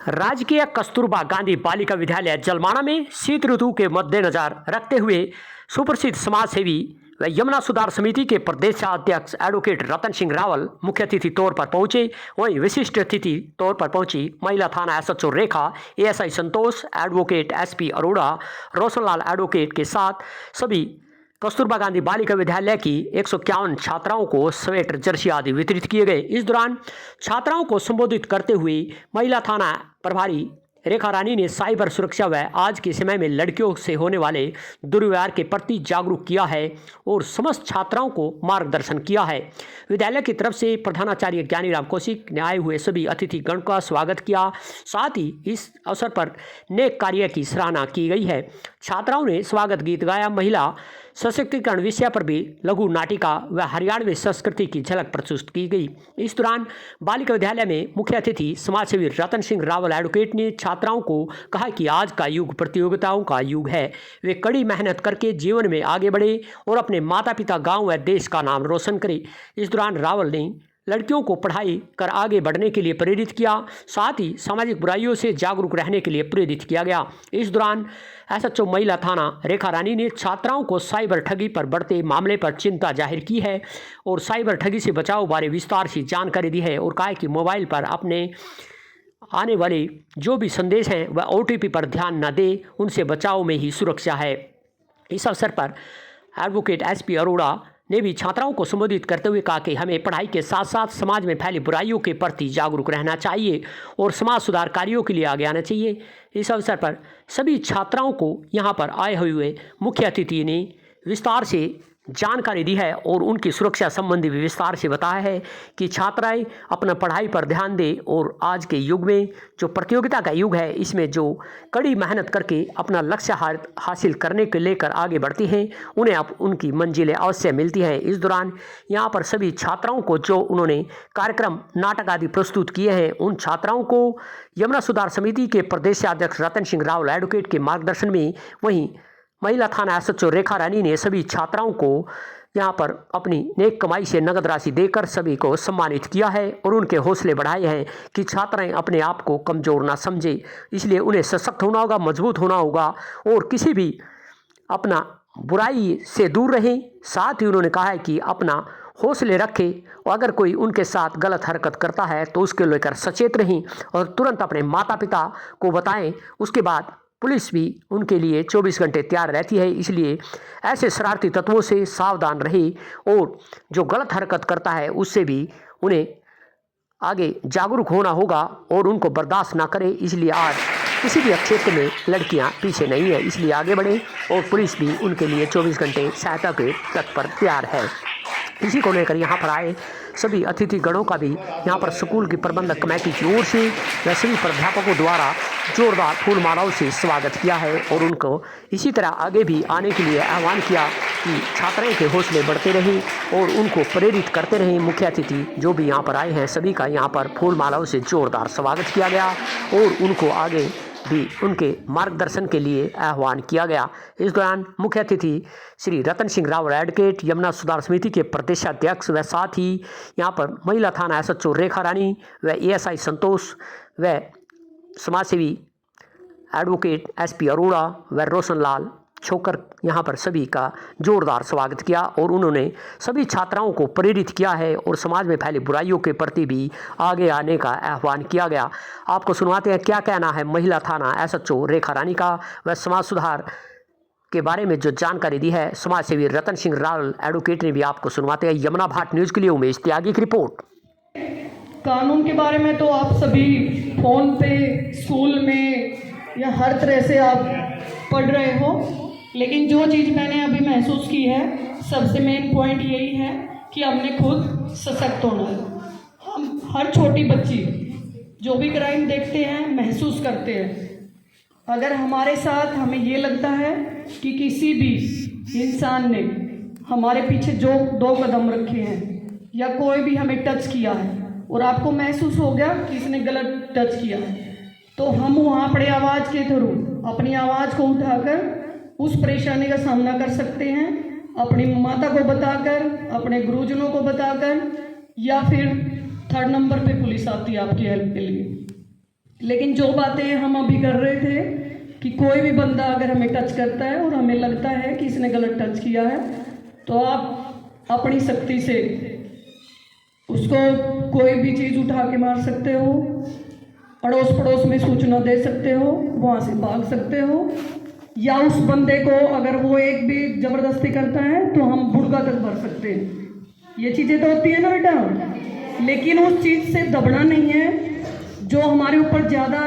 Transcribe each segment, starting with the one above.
राजकीय कस्तूरबा गांधी बालिका विद्यालय जलमाना में शीत ऋतु के मद्देनजर रखते हुए सुप्रसिद्ध समाजसेवी व यमुना सुधार समिति के प्रदेशाध्यक्ष एडवोकेट रतन सिंह रावल मुख्य अतिथि तौर पर पहुंचे। वहीं विशिष्ट अतिथि तौर पर पहुंची महिला थाना SHO Rekha, ASI Santosh, advocate SP Arora, Roshanlal advocate के साथ सभी कस्तूरबा गांधी बालिका विद्यालय की 151 छात्राओं को स्वेटर, जर्सी आदि वितरित किए गए। इस दौरान छात्राओं को संबोधित करते हुए महिला थाना प्रभारी रेखा रानी ने साइबर सुरक्षा व आज के समय में लड़कियों से होने वाले दुर्व्यवहार के प्रति जागरूक किया है और समस्त छात्राओं को मार्गदर्शन किया है। विद्यालय की तरफ से प्रधानाचार्य ज्ञानीराम कौशिक ने आए हुए सभी अतिथिगण का स्वागत किया। साथ ही इस अवसर पर नेक कार्य की सराहना की गई है। छात्राओं ने स्वागत गीत गाया। महिला सशक्तिकरण विषय पर भी लघु नाटिका व हरियाणवी संस्कृति की झलक प्रस्तुत की गई। इस दौरान बालिका विद्यालय में मुख्य अतिथि समाजसेवी रतन सिंह रावल एडवोकेट ने छात्राओं को कहा कि आज का युग प्रतियोगिताओं का युग है। वे कड़ी मेहनत करके जीवन में आगे बढ़े और अपने माता पिता, गांव व देश का नाम रोशन करें। इस दौरान रावल ने लड़कियों को पढ़ाई कर आगे बढ़ने के लिए प्रेरित किया। साथ ही सामाजिक बुराइयों से जागरूक रहने के लिए प्रेरित किया गया। इस दौरान एसएचओ महिला थाना रेखा रानी ने छात्राओं को साइबर ठगी पर बढ़ते मामले पर चिंता जाहिर की है और साइबर ठगी से बचाव बारे विस्तार से जानकारी दी है और कहा कि मोबाइल पर अपने आने वाले जो भी संदेश हैं वह ओटीपी पर ध्यान न दे, उनसे बचाव में ही सुरक्षा है। इस अवसर पर एडवोकेट एसपी अरोड़ा ने भी छात्राओं को संबोधित करते हुए कहा कि हमें पढ़ाई के साथ साथ समाज में फैली बुराइयों के प्रति जागरूक रहना चाहिए और समाज सुधार कार्यों के लिए आगे आना चाहिए। इस अवसर पर सभी छात्राओं को यहाँ पर आए हुए मुख्य अतिथि ने विस्तार से जानकारी दी है और उनकी सुरक्षा संबंधी भी विस्तार से बताया है कि छात्राएं अपना पढ़ाई पर ध्यान दें और आज के युग में जो प्रतियोगिता का युग है, इसमें जो कड़ी मेहनत करके अपना लक्ष्य हासिल करने के लेकर आगे बढ़ती हैं, उन्हें अब उनकी मंजिलें अवश्य मिलती हैं। इस दौरान यहाँ पर सभी छात्राओं को जो उन्होंने कार्यक्रम, नाटक आदि प्रस्तुत किए हैं, उन छात्राओं को यमुना सुधार समिति के प्रदेशाध्यक्ष रतन सिंह रावल एडवोकेट के मार्गदर्शन में, वहीं महिला थाना एसएचओ रेखा रानी ने सभी छात्राओं को यहाँ पर अपनी नेक कमाई से नगद राशि देकर सभी को सम्मानित किया है और उनके हौसले बढ़ाए हैं कि छात्राएं अपने आप को कमज़ोर ना समझे, इसलिए उन्हें सशक्त होना होगा, मजबूत होना होगा और किसी भी अपना बुराई से दूर रहें। साथ ही उन्होंने कहा है कि अपना हौसले रखें और अगर कोई उनके साथ गलत हरकत करता है तो उसके लेकर सचेत रहें और तुरंत अपने माता पिता को बताएं। उसके बाद पुलिस भी उनके लिए 24 घंटे तैयार रहती है, इसलिए ऐसे शरारती तत्वों से सावधान रहे और जो गलत हरकत करता है उससे भी उन्हें आगे जागरूक होना होगा और उनको बर्दाश्त ना करें। इसलिए आज किसी भी क्षेत्र में लड़कियां पीछे नहीं है, इसलिए आगे बढ़े और पुलिस भी उनके लिए 24 घंटे सहायता के तत्पर तैयार है। इसी को लेकर यहाँ पर आए सभी अतिथिगणों का भी यहाँ पर स्कूल की प्रबंधक कमेटी की ओर से व सभी प्राध्यापकों द्वारा जोरदार फूल मालाओं से स्वागत किया है और उनको इसी तरह आगे भी आने के लिए आह्वान किया कि छात्राओं के हौसले बढ़ते रहें और उनको प्रेरित करते रहें। मुख्य अतिथि जो भी यहाँ पर आए हैं सभी का यहाँ पर फूल मालाओं से जोरदार स्वागत किया गया और उनको आगे भी उनके मार्गदर्शन के लिए आह्वान किया गया। इस दौरान मुख्य अतिथि श्री रतन सिंह रावल एडवोकेट, यमुना सुधार समिति के प्रदेशाध्यक्ष व साथ ही यहाँ पर महिला थाना एसएचओ रेखा रानी व एएसआई संतोष व समाजसेवी एडवोकेट एसपी अरोड़ा व रोशनलाल छोकर यहाँ पर सभी का जोरदार स्वागत किया और उन्होंने सभी छात्राओं को प्रेरित किया है और समाज में फैली बुराइयों के प्रति भी आगे आने का आह्वान किया गया। आपको सुनवाते हैं क्या कहना है महिला थाना एसएचओ रेखा रानी का व समाज सुधार के बारे में जो जानकारी दी है समाज सेवी रतन सिंह रावल एडवोकेट ने भी आपको सुनवाते हैं। यमुना भाट न्यूज़ के लिए उमेश त्यागी की रिपोर्ट। कानून के बारे में तो आप सभी फ़ोन पे, स्कूल में या हर तरह से आप पढ़ रहे हो, लेकिन जो चीज़ मैंने अभी महसूस की है, सबसे मेन पॉइंट यही है कि हमने खुद सशक्त होना है। हम हर छोटी बच्ची जो भी क्राइम देखते हैं, महसूस करते हैं, अगर हमारे साथ हमें ये लगता है कि किसी भी इंसान ने हमारे पीछे जो 2 कदम रखे हैं या कोई भी हमें टच किया है और आपको महसूस हो गया कि इसने गलत टच किया है, तो हम वहाँ अपनी आवाज़ के थ्रू अपनी आवाज़ को उठाकर उस परेशानी का सामना कर सकते हैं। अपनी माता को बताकर, अपने गुरुजनों को बताकर, या फिर 3rd नंबर पे पुलिस आती है आपकी हेल्प के लिए। लेकिन जो बातें हम अभी कर रहे थे कि कोई भी बंदा अगर हमें टच करता है और हमें लगता है कि इसने गलत टच किया है, तो आप अपनी शक्ति से उसको कोई भी चीज़ उठा के मार सकते हो, अड़ोस पड़ोस में सूचना दे सकते हो, वहाँ से भाग सकते हो, या उस बंदे को अगर वो एक भी ज़बरदस्ती करता है तो हम बुर्गा तक भर सकते हैं। ये चीज़ें तो होती है ना बेटा, लेकिन उस चीज़ से दबना नहीं है। जो हमारे ऊपर ज़्यादा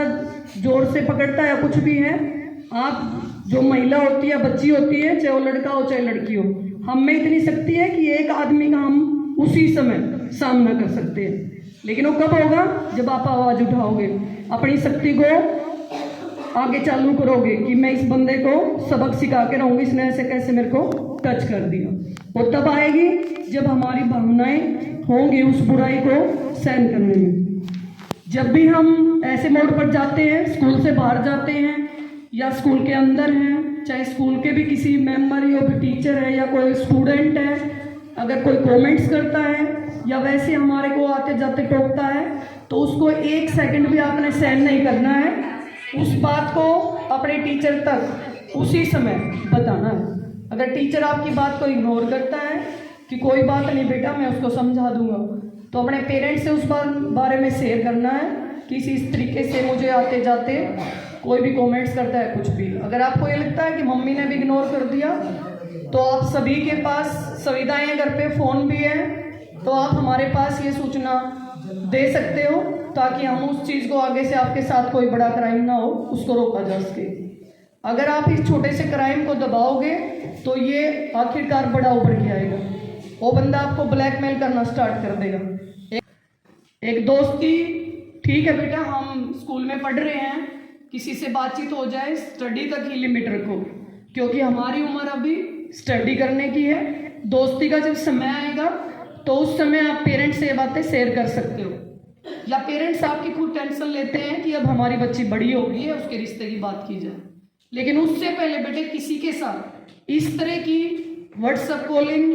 जोर से पकड़ता है कुछ भी है, आप जो महिला होती है, बच्ची होती है, चाहे वो लड़का हो चाहे लड़की हो, हम में इतनी शक्ति है कि एक आदमी का हम उसी समय सामना कर सकते हैं। लेकिन वो कब होगा? जब आप आवाज़ उठाओगे, अपनी शक्ति को आगे चालू करोगे कि मैं इस बंदे को सबक सिखा के रहूँगी, इसने ऐसे कैसे मेरे को टच कर दिया। वो तब आएगी जब हमारी भावनाएं होंगी उस बुराई को सहन करने में। जब भी हम ऐसे मोड़ पर जाते हैं, स्कूल से बाहर जाते हैं या स्कूल के अंदर हैं, चाहे स्कूल के भी किसी मेंबर या भी टीचर है या कोई स्टूडेंट है, अगर कोई कमेंट्स करता है या वैसे हमारे को आते जाते टोकता है, तो उसको एक सेकंड भी आपने सहन नहीं करना है। उस बात को अपने टीचर तक उसी समय बताना है। अगर टीचर आपकी बात को इग्नोर करता है कि कोई बात नहीं बेटा मैं उसको समझा दूंगा, तो अपने पेरेंट्स से उस बारे में शेयर करना है कि इस तरीके से मुझे आते जाते कोई भी कमेंट्स करता है कुछ भी। अगर आपको ये लगता है कि मम्मी ने भी इग्नोर कर दिया, तो आप सभी के पास सुविधाएं, घर पे फ़ोन भी है, तो आप हमारे पास ये सूचना दे सकते हो ताकि हम उस चीज़ को आगे से आपके साथ कोई बड़ा क्राइम ना हो, उसको रोका जा सके। अगर आप इस छोटे से क्राइम को दबाओगे तो ये आखिरकार बड़ा उभर के आएगा। वो बंदा आपको ब्लैकमेल करना स्टार्ट कर देगा। एक दोस्ती, ठीक है बेटा हम स्कूल में पढ़ रहे हैं, किसी से बातचीत हो जाए, स्टडी तक ही लिमिट रखो, क्योंकि हमारी उम्र अभी स्टडी करने की है। दोस्ती का जब समय आएगा तो उस समय आप पेरेंट्स से ये बातें शेयर कर सकते हो, या पेरेंट्स आपकी खुद टेंशन लेते हैं कि अब हमारी बच्ची बड़ी हो गई है, उसके रिश्ते की बात की जाए। लेकिन उससे पहले बेटे किसी के साथ इस तरह की व्हाट्सएप कॉलिंग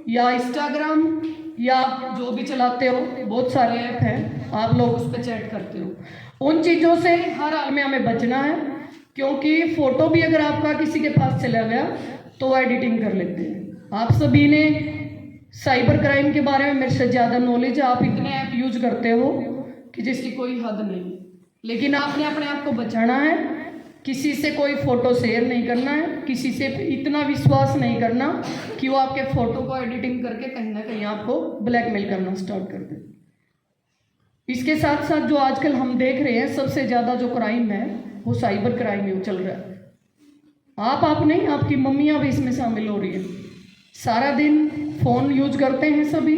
या इंस्टाग्राम या जो भी चलाते हो, बहुत सारे ऐप हैं, आप लोग उस पर चैट करते हो, उन चीज़ों से हर हाल में हमें बचना है। क्योंकि फ़ोटो भी अगर आपका किसी के पास चला गया तो वो एडिटिंग कर लेते हैं। आप सभी ने साइबर क्राइम के बारे में मेरे से ज़्यादा नॉलेज है, आप इतने ऐप यूज करते हो कि जिसकी कोई हद नहीं, लेकिन आपने अपने आप को बचाना है। किसी से कोई फ़ोटो शेयर नहीं करना है, किसी से इतना विश्वास नहीं करना कि वो आपके फ़ोटो को एडिटिंग करके कहीं ना कहीं आपको ब्लैकमेल करना स्टार्ट कर दे। इसके साथ साथ जो आजकल हम देख रहे हैं सबसे ज़्यादा जो क्राइम है वो साइबर क्राइम ही चल रहा है। आप नहीं, आपकी मम्मियाँ भी इसमें शामिल हो रही है। सारा दिन फ़ोन यूज करते हैं सभी,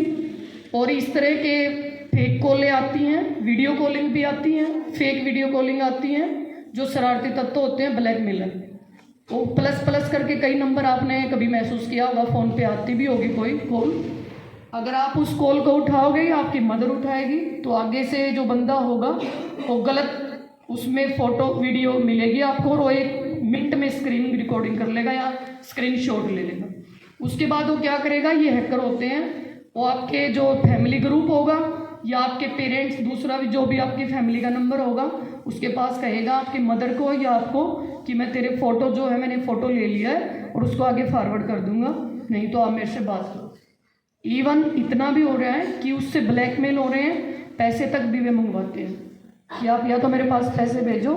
और इस तरह के फेक कॉलें आती हैं, वीडियो कॉलिंग भी आती हैं, फेक वीडियो कॉलिंग आती हैं, जो शरारती तत्व होते हैं, ब्लैकमेलर। वो प्लस करके कई नंबर आपने कभी महसूस किया होगा, फ़ोन पे आती भी होगी कोई कॉल। अगर आप उस कॉल को उठाओगे, आपकी मदर उठाएगी, तो आगे से जो बंदा होगा वो गलत उसमें फ़ोटो वीडियो मिलेगी आपको, और वो 1 मिनट में स्क्रीन रिकॉर्डिंग कर लेगा या स्क्रीन शॉट ले लेगा। उसके बाद वो क्या करेगा, ये हैकर होते हैं, वो आपके जो फैमिली ग्रुप होगा या आपके पेरेंट्स, दूसरा भी जो भी आपकी फैमिली का नंबर होगा, उसके पास कहेगा आपकी मदर को या आपको कि मैं तेरे फ़ोटो जो है मैंने फ़ोटो ले लिया है और उसको आगे फॉरवर्ड कर दूंगा, नहीं तो आप मेरे से बात करो। इवन इतना भी हो रहा है कि उससे ब्लैकमेल हो रहे हैं, पैसे तक भी वे मंगवाते हैं कि आप या तो मेरे पास पैसे भेजो,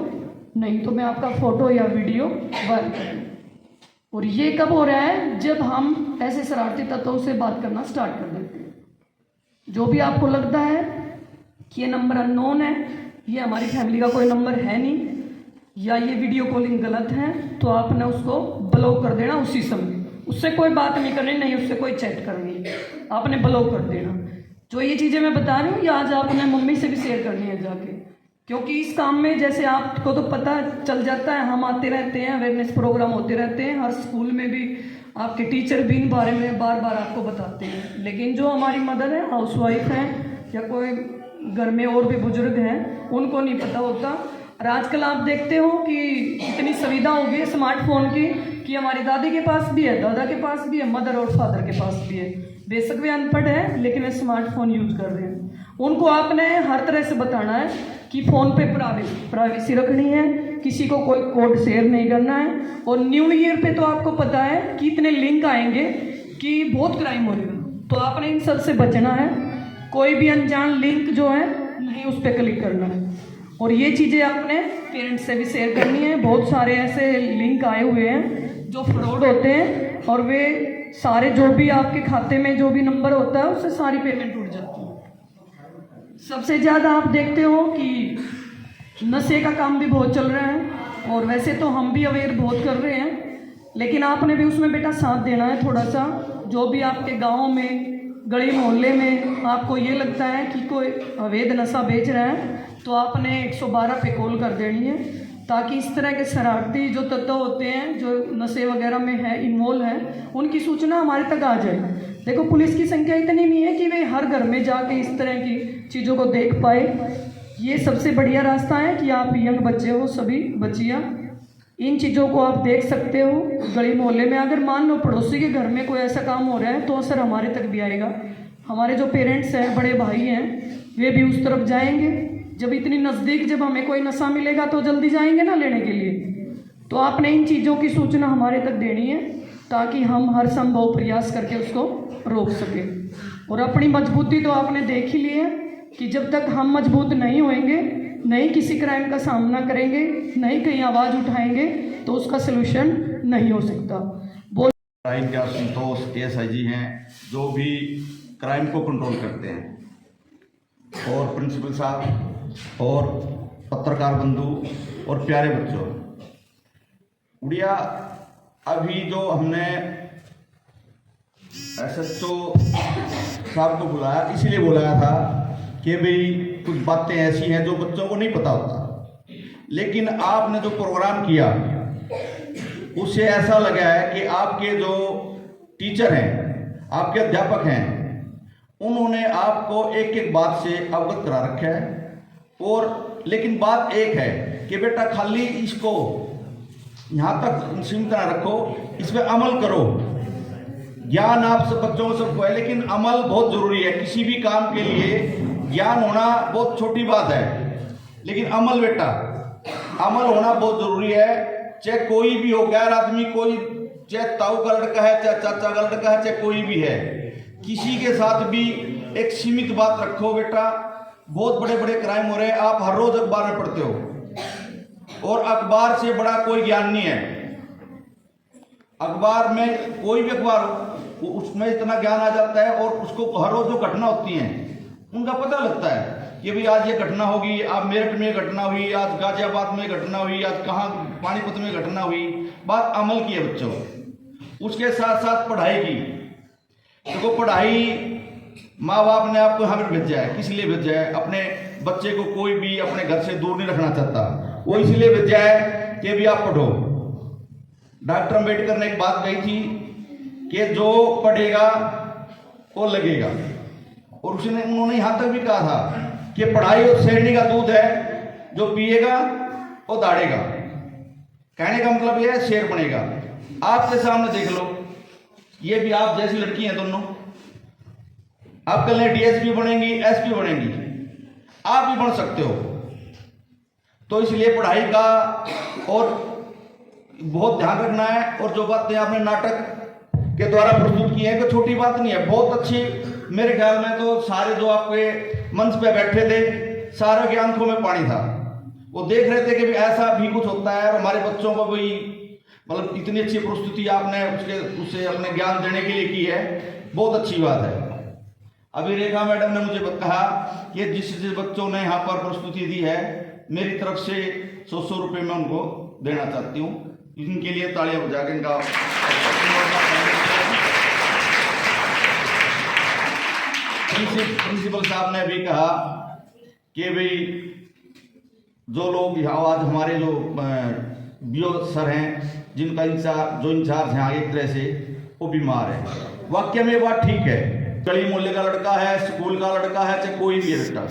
नहीं तो मैं आपका फ़ोटो या वीडियो वायरल कर दूँ। और ये कब हो रहा है, जब हम ऐसे शरारती तत्वों से बात करना स्टार्ट कर देते हैं। जो भी आपको लगता है कि ये नंबर अननोन है, ये हमारी फैमिली का कोई नंबर है नहीं, या ये वीडियो कॉलिंग गलत है, तो आपने उसको ब्लॉक कर देना उसी समय। उससे कोई बात नहीं करनी, नहीं उससे कोई चैट करनी, आपने ब्लॉक कर देना। जो ये चीज़ें मैं बता रही हूँ, ये आज आपने मम्मी से भी शेयर करनी है जाके, क्योंकि इस काम में जैसे आपको तो पता चल जाता है, हम आते रहते हैं, अवेयरनेस प्रोग्राम होते रहते हैं, हर स्कूल में भी आपके टीचर भी इन बारे में बार बार आपको बताते हैं। लेकिन जो हमारी मदर है, हाउसवाइफ हैं, या कोई घर में और भी बुजुर्ग हैं, उनको नहीं पता होता। और आजकल आप देखते हो कि इतनी सुविधा हो गई है स्मार्टफोन की कि हमारी दादी के पास भी है, दादा के पास भी है, मदर और फादर के पास भी है। बेशक वे अनपढ़ है लेकिन वे स्मार्टफोन यूज़ कर रहे हैं। उनको आपने हर तरह से बताना है कि फ़ोन पे प्राइवेसी रखनी है, किसी को कोई कोड शेयर नहीं करना है। और न्यू ईयर पे तो आपको पता है कि इतने लिंक आएंगे कि बहुत क्राइम होगा, तो आपने इन सब से बचना है। कोई भी अनजान लिंक जो है नहीं उस पर क्लिक करना है। और ये चीज़ें आपने पेरेंट्स से भी शेयर करनी है। बहुत सारे ऐसे लिंक आए हुए हैं जो फ्रॉड होते हैं, और वे सारे जो भी आपके खाते में जो भी नंबर होता है उससे सारी पेमेंट उठ जाती है। सबसे ज़्यादा आप देखते हो कि नशे का काम भी बहुत चल रहा है, और वैसे तो हम भी अवेयर बहुत कर रहे हैं, लेकिन आपने भी उसमें बेटा साथ देना है थोड़ा सा। जो भी आपके गाँव में, गली मोहल्ले में आपको ये लगता है कि कोई अवैध नशा बेच रहा है, तो आपने 112 पे कॉल कर देनी है, ताकि इस तरह के शरारती जो तत्व होते हैं जो नशे वगैरह में है इन्वॉल्व हैं, उनकी सूचना हमारे तक आ जाए। देखो पुलिस की संख्या इतनी नहीं है कि वे हर घर में जाके इस तरह की चीज़ों को देख पाए। ये सबसे बढ़िया रास्ता है कि आप यंग बच्चे हो, सभी बच्चियाँ, इन चीज़ों को आप देख सकते हो। गली मोहल्ले में अगर मान लो पड़ोसी के घर में कोई ऐसा काम हो रहा है तो असर हमारे तक भी आएगा। हमारे जो पेरेंट्स हैं, बड़े भाई हैं, वे भी उस तरफ जाएंगे। जब इतनी नज़दीक जब हमें कोई नशा मिलेगा तो जल्दी जाएंगे ना लेने के लिए। तो आपने इन चीज़ों की सूचना हमारे तक देनी है, ताकि हम हर संभव प्रयास करके उसको रोक सकें। और अपनी मजबूती तो आपने देख ही ली है कि जब तक हम मजबूत नहीं होएंगे, नहीं किसी क्राइम का सामना करेंगे, नहीं कहीं आवाज़ उठाएंगे, तो उसका सलूशन नहीं हो सकता। क्राइम के संतोष एएसआई जी हैं जो भी क्राइम को कंट्रोल करते हैं, और प्रिंसिपल साहब और पत्रकार बंधु और प्यारे बच्चों, उड़िया अभी जो हमने एसएचओ साहब को बुलाया, इसीलिए बुलाया था कि भाई कुछ बातें ऐसी हैं जो बच्चों को नहीं पता होता, लेकिन आपने जो प्रोग्राम किया उससे ऐसा लगा है कि आपके जो टीचर हैं, आपके अध्यापक हैं, उन्होंने आपको एक एक बात से अवगत करा रखा है। और लेकिन बात एक है कि बेटा खाली इसको यहाँ तक सीमित ना रखो, इस पर अमल करो। ज्ञान आप सब बच्चों को सबको है, लेकिन अमल बहुत जरूरी है। किसी भी काम के लिए ज्ञान होना बहुत छोटी बात है, लेकिन अमल बेटा, अमल होना बहुत जरूरी है। चाहे कोई भी हो, गैर आदमी कोई, चाहे ताऊ का लड़का है, चाहे चाचा का लड़का है, चाहे कोई भी है, किसी के साथ भी एक सीमित बात रखो बेटा। बहुत बड़े बड़े क्राइम हो रहे हैं, आप हर रोज अखबार में पढ़ते हो, और अखबार से बड़ा कोई ज्ञान नहीं है। अखबार में कोई भी अखबार हो, उसमें इतना ज्ञान आ जाता है, और उसको हर रोज जो घटना होती हैं उनका पता लगता है कि भाई आज ये घटना होगी, आज मेरठ में घटना हुई, आज गाजियाबाद में घटना हुई, आज कहाँ पानीपत में घटना हुई। बात अमल की है बच्चों, उसके साथ साथ पढ़ाई की। देखो पढ़ाई माँ बाप ने आपको यहाँ पर भेजा है, किस लिए भेजा है? अपने बच्चे को कोई भी अपने घर से दूर नहीं रखना चाहता, वो इसलिए भेजा है कि भी आप पढ़ो। डॉक्टर अम्बेडकर ने एक बात कही थी कि जो पढ़ेगा वो लगेगा, और उन्होंने यहाँ तक भी कहा था कि पढ़ाई और शेरनी का दूध है, जो पिएगा वो दाढ़ेगा। कहने का मतलब यह है शेर बनेगा। आपके सामने देख लो, ये भी आप जैसी लड़की हैं दोनों, आप कल डीएसपी बनेंगी, एसपी बनेंगी, आप भी बन सकते हो। तो इसलिए पढ़ाई का और बहुत ध्यान रखना है। और जो बातें आपने नाटक के द्वारा प्रस्तुत की है, तो छोटी बात नहीं है, बहुत अच्छी। मेरे ख्याल में तो सारे जो आपके मंच पे बैठे थे, सारे की आंखों में पानी था। वो देख रहे थे कि भी ऐसा भी कुछ होता है, और हमारे बच्चों को भी मतलब इतनी अच्छी प्रस्तुति आपने उससे अपने ज्ञान देने के लिए की है, बहुत अच्छी बात है। अभी रेखा मैडम ने मुझे कहा कि जिस बच्चों ने यहाँ पर प्रस्तुति दी है, मेरी तरफ से 100 रुपये मैं उनको देना चाहती हूँ। इनके लिए तालियां बजा के इनका प्रिंसिपल साहब ने भी कहा कि भाई जो लोग आज हमारे जो बीओ सर हैं, जिनका इंचार्ज हैं एक तरह से, वो बीमार है। वाकई में बात ठीक है, गली मोहल्ले का लड़का है, स्कूल का लड़का है, चाहे कोई भी लड़का,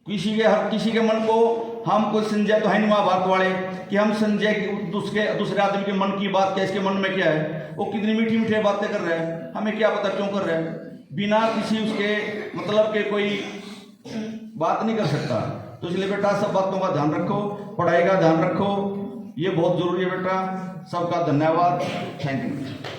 किसी के मन को हम कोई संजय तो है नहीं महाभारत वाले कि हम संजय दूसरे आदमी के मन की बात क्या, इसके मन में क्या है, वो कितनी मीठी मीठी बातें कर रहे हैं, हमें क्या पता क्यों कर रहे हैं। बिना किसी उसके मतलब के कोई बात नहीं कर सकता। तो इसलिए बेटा सब बातों का ध्यान रखो, पढ़ाई का ध्यान रखो, ये बहुत जरूरी है बेटा। सबका धन्यवाद, थैंक यू।